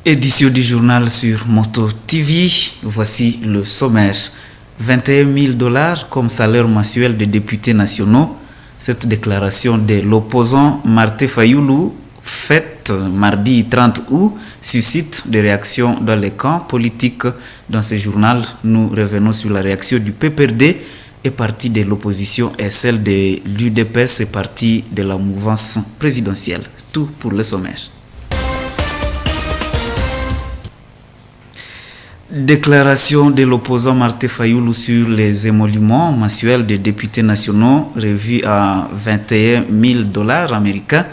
Édition du journal sur Moto TV, voici le sommaire. 21 000 $ comme salaire mensuel des députés nationaux. Cette déclaration de l'opposant Martin Fayoulou, faite mardi 30 août, suscite des réactions dans les camps politiques. Dans ce journal, nous revenons sur la réaction du PPRD et parti de l'opposition et celle de l'UDPS et parti de la mouvance présidentielle. Tout pour le sommaire. Déclaration de l'opposant Martin Fayoulou sur les émoluments mensuels des députés nationaux revus à 21 000 $ américains.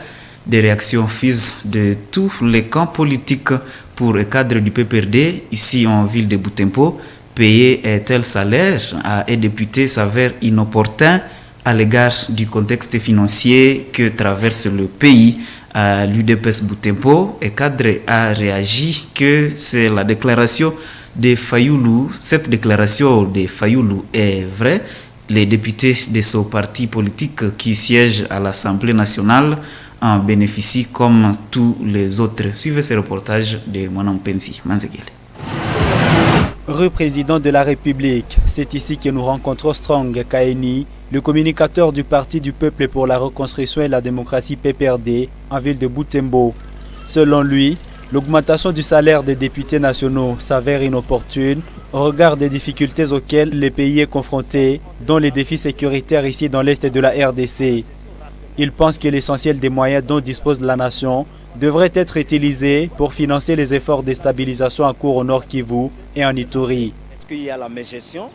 Des réactions fusent de tous les camps politiques pour le cadre du PPRD, ici en ville de Butembo. Payer un tel salaire à un député s'avère inopportun à l'égard du contexte financier que traverse le pays. À l'UDPS Butembo, le cadre a réagi que c'est la déclaration de Fayoulou. Cette déclaration de Fayoulou est vraie. Les députés de ce parti politique qui siègent à l'Assemblée nationale en bénéficient comme tous les autres. Suivez ce reportage de Mwanam Pensi Manzegele. Rue Président de la République, c'est ici que nous rencontrons Strong Kaeni, le communicateur du Parti du Peuple pour la Reconstruction et la Démocratie PPRD en ville de Butembo. Selon lui, l'augmentation du salaire des députés nationaux s'avère inopportune au regard des difficultés auxquelles le pays est confronté, dont les défis sécuritaires ici dans l'est de la RDC. Il pense que l'essentiel des moyens dont dispose la nation devrait être utilisé pour financer les efforts de stabilisation en cours au Nord Kivu et en Ituri. Est-ce qu'il y a la mégestion?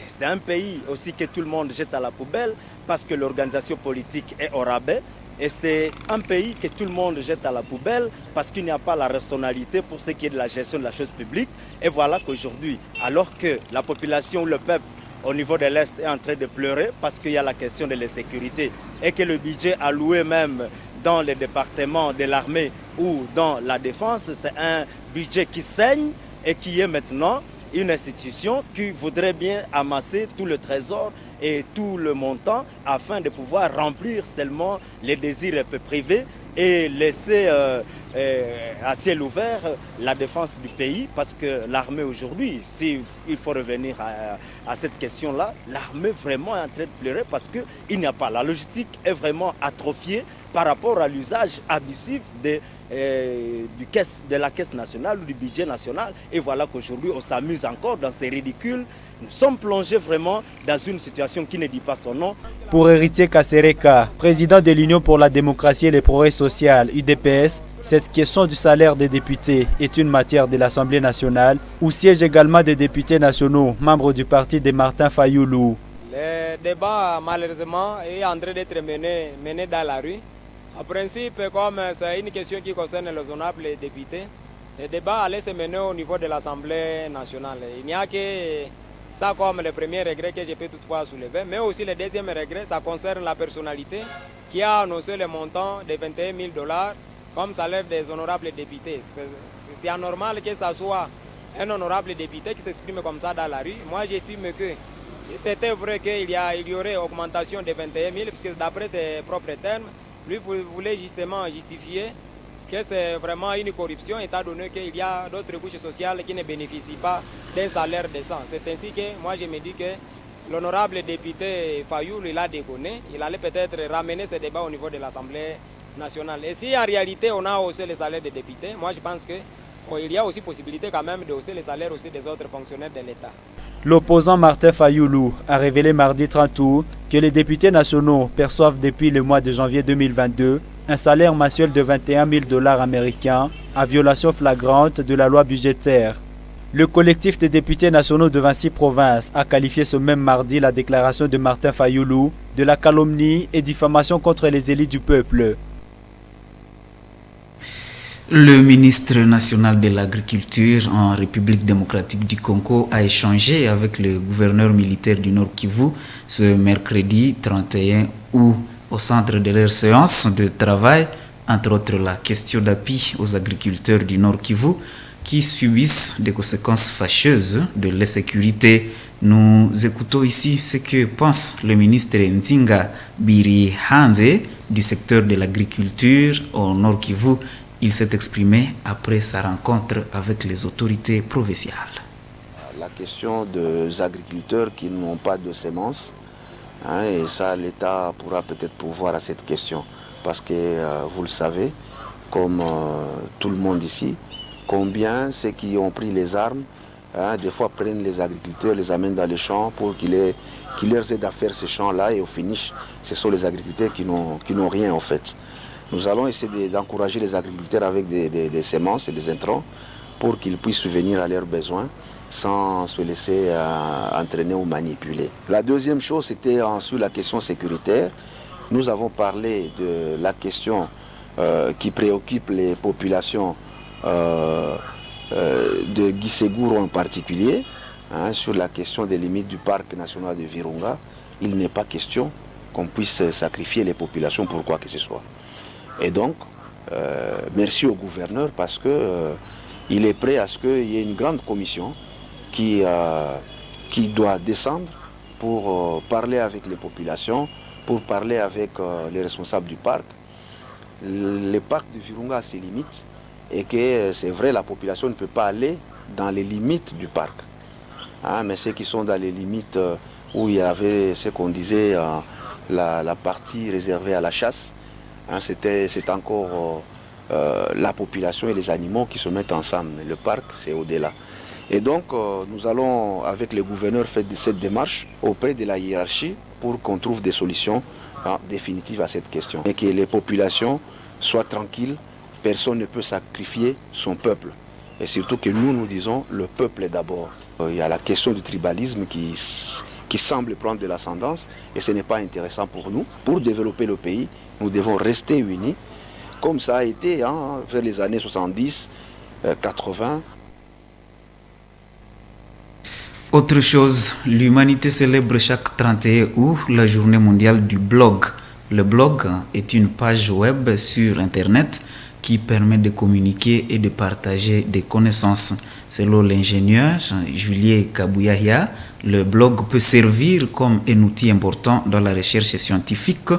C'est un pays aussi que tout le monde jette à la poubelle parce que l'organisation politique est au rabais. Et c'est un pays que tout le monde jette à la poubelle parce qu'il n'y a pas la rationalité pour ce qui est de la gestion de la chose publique. Et voilà qu'aujourd'hui, alors que la population, le peuple au niveau de l'Est est en train de pleurer parce qu'il y a la question de l'insécurité et que le budget alloué même dans les départements de l'armée ou dans la défense, c'est un budget qui saigne et qui est maintenant une institution qui voudrait bien amasser tout le trésor et tout le montant afin de pouvoir remplir seulement les désirs privés et laisser à ciel ouvert la défense du pays, parce que l'armée aujourd'hui, s'il faut revenir à cette question-là, l'armée vraiment est en train de pleurer parce qu'il n'y a pas. La logistique est vraiment atrophiée par rapport à l'usage abusif de la caisse nationale ou du budget national. Et voilà qu'aujourd'hui, on s'amuse encore dans ces ridicules. Nous sommes plongés vraiment dans une situation qui ne dit pas son nom. Pour Héritier Kasereka, président de l'Union pour la démocratie et le progrès social, UDPS, cette question du salaire des députés est une matière de l'Assemblée nationale où siègent également des députés nationaux, membres du parti de Martin Fayoulou. Le débat, malheureusement, est en train d'être mené dans la rue. En principe, comme c'est une question qui concerne les honorables députés, le débat allait se mener au niveau de l'Assemblée nationale. Il n'y a que ça comme le premier regret que je peux toutefois soulever, mais aussi le deuxième regret, ça concerne la personnalité qui a annoncé le montant de 21 000 $ comme salaire des honorables députés. C'est anormal que ce soit un honorable député qui s'exprime comme ça dans la rue. Moi, j'estime que si c'était vrai qu'il y aurait augmentation de 21 000, puisque d'après ses propres termes, lui voulait justement justifier que c'est vraiment une corruption, étant donné qu'il y a d'autres couches sociales qui ne bénéficient pas d'un salaire décent. C'est ainsi que moi je me dis que l'honorable député Fayoulou, il a déconné, il allait peut-être ramener ce débat au niveau de l'Assemblée nationale. Et si en réalité on a haussé les salaires des députés, moi je pense qu'il y a aussi possibilité quand même de hausser les salaires aussi des autres fonctionnaires de l'État. L'opposant Martin Fayoulou a révélé mardi 30 août que les députés nationaux perçoivent depuis le mois de janvier 2022 un salaire mensuel de 21 000 $ américains en violation flagrante de la loi budgétaire. Le collectif des députés nationaux de 26 provinces a qualifié ce même mardi la déclaration de Martin Fayoulou de la calomnie et diffamation contre les élites du peuple. Le ministre national de l'Agriculture en République démocratique du Congo a échangé avec le gouverneur militaire du Nord Kivu ce mercredi 31 août au centre de leur séance de travail, entre autres la question d'appui aux agriculteurs du Nord Kivu qui subissent des conséquences fâcheuses de l'insécurité. Nous écoutons ici ce que pense le ministre Nzinga Birihanze du secteur de l'agriculture au Nord Kivu Il s'est exprimé après sa rencontre avec les autorités provinciales. La question des agriculteurs qui n'ont pas de semences, et ça l'État pourra peut-être pourvoir à cette question. Parce que vous le savez, comme tout le monde ici, combien ceux qui ont pris les armes, des fois prennent les agriculteurs, les amènent dans les champs pour qu'ils leur aident à faire ces champs-là, et au finish, ce sont les agriculteurs qui n'ont rien en fait. Nous allons essayer d'encourager les agriculteurs avec des semences et des intrants pour qu'ils puissent subvenir à leurs besoins sans se laisser entraîner ou manipuler. La deuxième chose, c'était ensuite la question sécuritaire. Nous avons parlé de la question qui préoccupe les populations de Guisségouro en particulier, sur la question des limites du parc national de Virunga. Il n'est pas question qu'on puisse sacrifier les populations pour quoi que ce soit. Et donc, merci au gouverneur parce qu'il est prêt à ce qu'il y ait une grande commission qui doit descendre pour parler avec les populations, pour parler avec les responsables du parc. Le parc de Virunga a ses limites et que c'est vrai, la population ne peut pas aller dans les limites du parc. Mais ceux qui sont dans les limites où il y avait ce qu'on disait, la partie réservée à la chasse, c'est encore la population et les animaux qui se mettent ensemble. Mais le parc, c'est au-delà. Et donc, nous allons, avec le gouverneur, faire cette démarche auprès de la hiérarchie pour qu'on trouve des solutions définitives à cette question. Et que les populations soient tranquilles, personne ne peut sacrifier son peuple. Et surtout que nous disons, le peuple est d'abord. Il y a la question du tribalisme qui semble prendre de l'ascendance et ce n'est pas intéressant pour nous. Pour développer le pays, nous devons rester unis, comme ça a été vers les années 70, 80. Autre chose, l'humanité célèbre chaque 31 août la journée mondiale du blog. Le blog est une page web sur Internet qui permet de communiquer et de partager des connaissances. Selon l'ingénieur Julien Kabouyahia, le blog peut servir comme un outil important dans la recherche scientifique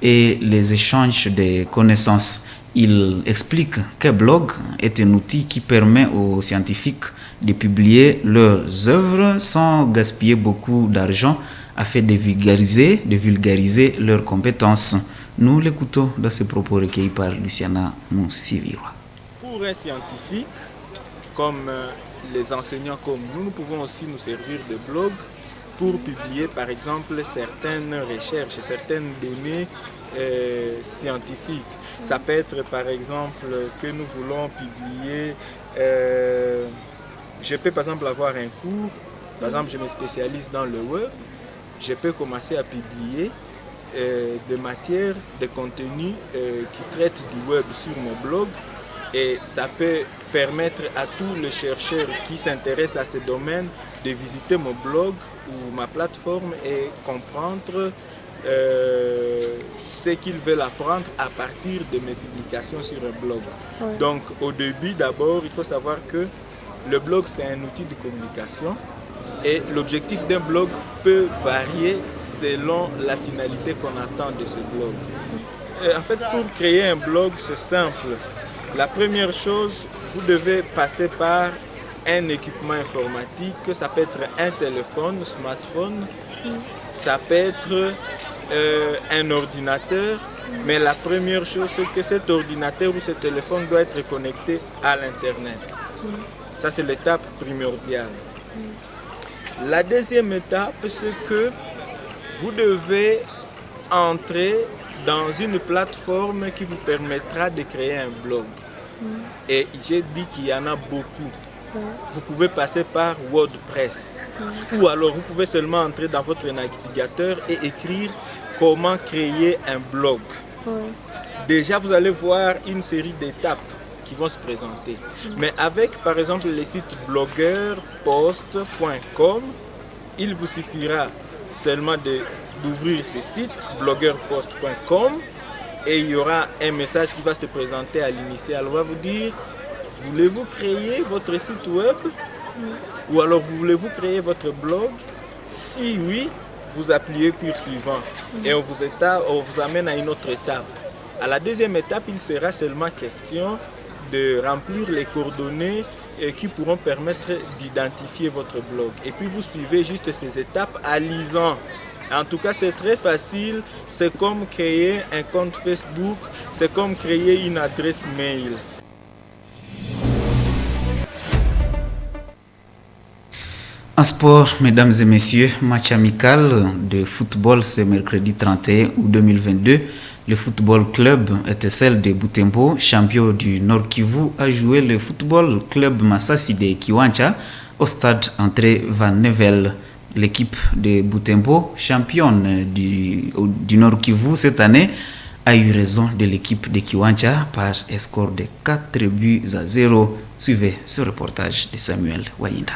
et les échanges de connaissances. Il explique qu'un blog est un outil qui permet aux scientifiques de publier leurs œuvres sans gaspiller beaucoup d'argent afin de vulgariser leurs compétences. Nous l'écoutons dans ce propos recueillis par Luciana Moussivira. Pour un scientifique, comme les enseignants comme nous pouvons aussi nous servir de blog pour publier par exemple certaines recherches, certaines données scientifiques. Ça peut être par exemple que nous voulons publier, je peux par exemple avoir un cours, par exemple je me spécialise dans le web, je peux commencer à publier des matières, des contenus qui traitent du web sur mon blog et ça peut permettre à tous les chercheurs qui s'intéressent à ce domaine de visiter mon blog ou ma plateforme et comprendre ce qu'ils veulent apprendre à partir de mes publications sur un blog. Oui. Donc au début d'abord, il faut savoir que le blog c'est un outil de communication et l'objectif d'un blog peut varier selon la finalité qu'on attend de ce blog. En fait, pour créer un blog, c'est simple. La première chose, vous devez passer par un équipement informatique, ça peut être un téléphone, smartphone, ça peut être un ordinateur, mais la première chose, c'est que cet ordinateur ou ce téléphone doit être connecté à l'Internet. Ça, c'est l'étape primordiale. La deuxième étape, c'est que vous devez entrer dans une plateforme qui vous permettra de créer un blog. Et j'ai dit qu'il y en a beaucoup. Vous pouvez passer par WordPress. Ou alors vous pouvez seulement entrer dans votre navigateur et écrire comment créer un blog. Déjà, vous allez voir une série d'étapes qui vont se présenter. Mais avec, par exemple, le site blogueurpost.com, il vous suffira seulement d'ouvrir ce site, blogueurpost.com, et il y aura un message qui va se présenter à l'initial. On va vous dire, voulez-vous créer votre site web? Ou alors voulez-vous créer votre blog? Si oui, vous appuyez sur suivant et on vous amène à une autre étape. À la deuxième étape, il sera seulement question de remplir les coordonnées qui pourront permettre d'identifier votre blog. Et puis vous suivez juste ces étapes en lisant. En tout cas, c'est très facile. C'est comme créer un compte Facebook, c'est comme créer une adresse mail. En sport, mesdames et messieurs, match amical de football ce mercredi 31 août 2022. Le football club ETSL de Butembo, champion du Nord Kivu, a joué le football club Masasi de Kiwanja au stade André Van Nevel. L'équipe de Butembo, championne du Nord Kivu cette année, a eu raison de l'équipe de Kiwanja par un score de 4-0. Suivez ce reportage de Samuel Wayinda.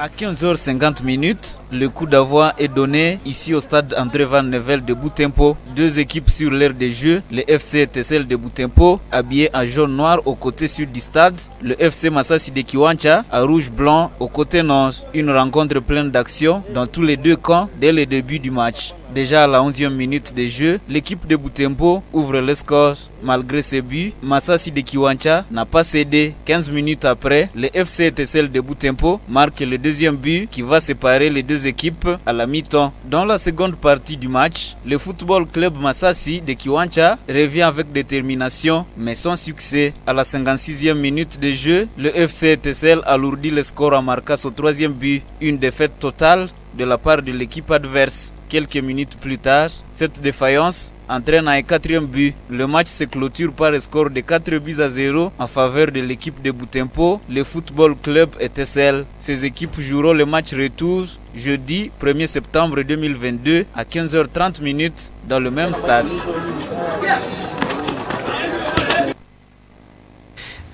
À 15h50, le coup d'envoi est donné ici au stade André Van Nevel de Butembo. Deux équipes sur l'aire de jeu, le FC ETSL de Butembo, habillé en jaune-noir au côté sud du stade, le FC Masasi de Kiwanja, à rouge-blanc au côté nord. Une rencontre pleine d'action dans tous les deux camps dès le début du match. Déjà à la 11e minute de jeu, l'équipe de Butembo ouvre le score. Malgré ses buts, Masasi de Kiwanja n'a pas cédé. 15 minutes après, le FC ETSL de Butembo marque le deuxième but qui va séparer les deux équipes à la mi-temps. Dans la seconde partie du match, le football club Masasi de Kiwanja revient avec détermination mais sans succès. À la 56e minute de jeu, le FC ETSL alourdit le score en marquant son troisième but. Une défaite totale de la part de l'équipe adverse. Quelques minutes plus tard, cette défaillance entraîne un quatrième but. Le match se clôture par un score de 4-0 en faveur de l'équipe de Butembo, le football club ETSL. Ces équipes joueront le match retour jeudi 1er septembre 2022 à 15h30 dans le même stade.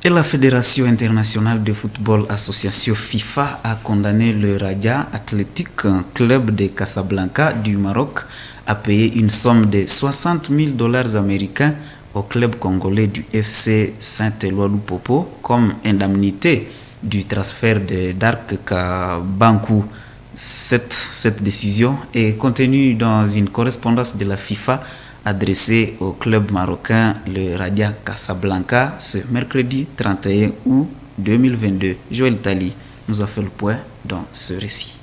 Et la Fédération internationale de football association FIFA a condamné le Raja Athletic Club de Casablanca du Maroc à payer une somme de $60,000 américains au club congolais du FC Saint-Éloi Lupopo comme indemnité du transfert de Dark Kabankou. Cette décision est contenue dans une correspondance de la FIFA adressé au club marocain le Raja Casablanca ce mercredi 31 août 2022. Joël Tali nous a fait le point dans ce récit.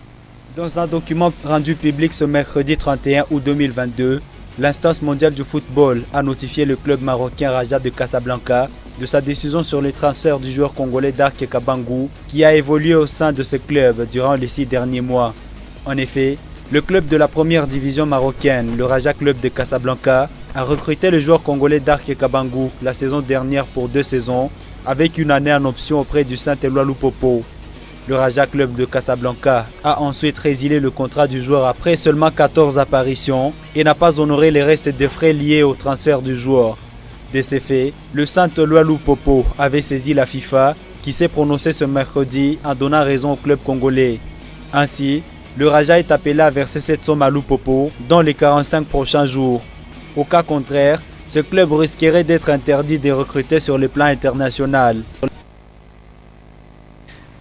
Dans un document rendu public ce mercredi 31 août 2022, l'instance mondiale du football a notifié le club marocain Raja de Casablanca de sa décision sur le transfert du joueur congolais Dark Kabankou qui a évolué au sein de ce club durant les 6 derniers mois. En effet, le club de la première division marocaine, le Raja Club de Casablanca, a recruté le joueur congolais Dark Kabankou la saison dernière pour 2 saisons, avec une année en option auprès du Saint-Éloi Lupopo. Le Raja Club de Casablanca a ensuite résilié le contrat du joueur après seulement 14 apparitions et n'a pas honoré les restes des frais liés au transfert du joueur. De ces faits, le Saint-Éloi Lupopo avait saisi la FIFA qui s'est prononcée ce mercredi en donnant raison au club congolais. Ainsi, le Raja est appelé à verser cette somme à Lupopo dans les 45 prochains jours. Au cas contraire, ce club risquerait d'être interdit de recruter sur le plan international.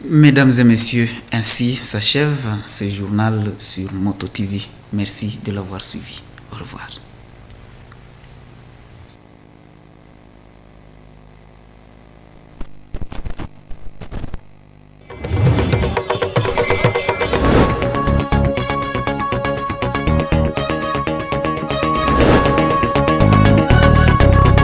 Mesdames et messieurs, ainsi s'achève ce journal sur Moto TV. Merci de l'avoir suivi. Au revoir.